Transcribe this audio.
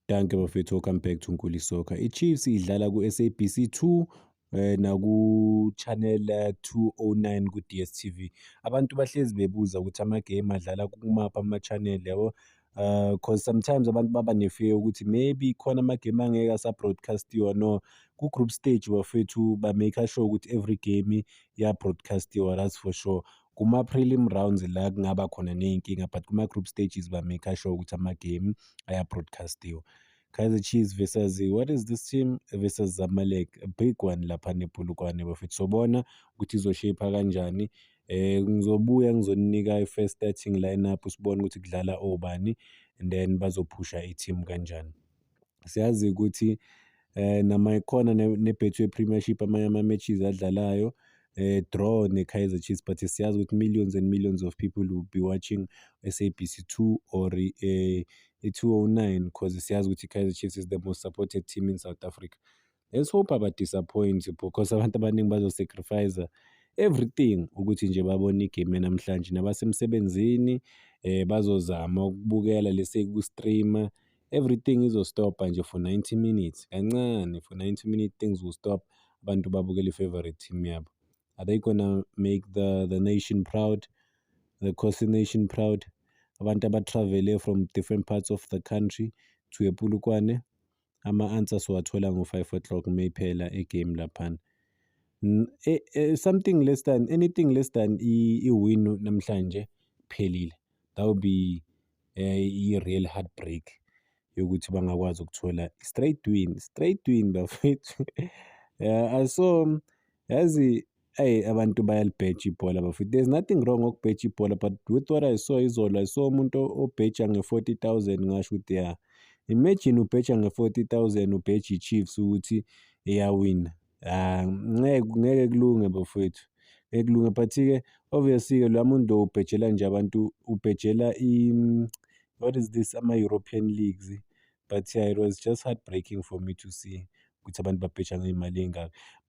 Danke bafethu, welcome back to Nkuli Soccer. I-Chiefs idlala ku-SABC 2 naku-channel 209 ku-DStv. Abantu bahlezi bebuza ukuthi ama-game adlala kumaphi ama-channel yabo. 'Cause sometimes abantu baba ne-fear ukuthi maybe khona ama-game angeke asa-broadcast-iwa. No, ku-group stage bafethu ba-make sure ukuthi every game iya-broadcast-iwa, that's for sure. Kuma-prelim rounds la kungaba khona ney'nkinga, but kuma-group stages ba-make sure ukuthi ama-game aya-broadcast-iwa. Kaizer Chiefs versus what is this team versus Zamalek, a big one lapha nePolokwane bafethu. Sobona ukuthi izoshape kanjani. Ngizobuya ngizoninika i-first starting lineup sibone ukuthi kudlala obani and then bazophusha i-team kanjani. Siyazi ukuthi nama khona ne-Betway Premiership amanye ama-matches adlalayo draw ne-Kaizer Chiefs, but siyazi ukuthi millions and millions of people will be watching SABC 2 or i-209 because siyazi ukuthi i-Kaizer Chiefs is the most supported team in South Africa. Let's hope aba-disappoint because abantu abaningi bazo-sacrifice everything ukuthi nje babone igame namhlanje. Nabasemsebenzini bazozama ukubukela lese ku-streamer. Everything izostopha nje for 90 minutes. Kancane for 90 minutes things will stop. Abantu babukele i-favorite team yabo. Are they gonna make the nation proud? The Khosi Nation proud? Abantu aba-travel from different parts of the country to ePolokwane. Ama-answers siwathola ngo-5 o'clock mayiphela igame laphana. Anything less than i-win namhlanje phelile. That would be i-real heartbreak yokuthi bangakwazi ukuthola straight win bafethu. Yazi abantu bayalibheja ibhola bafethu. There's nothing wrong ngokubheja ibhola, but with what I saw izolo, I saw umuntu obheja nge-40,000 ngasho ukuthi imagine ubheja nge-40,000 ubheja i-Chiefs ukuthi iyawina. Ngeke kulunge bafethu. Ngeke kulunge, but-ke obviously-ke lo muntu lo ubhejela nje abantu, ubhejela what is this, ama-European leagues. But yeah, it was just heartbreaking for me to see ukuthi abantu babheja ngey'mali ey'ngaka.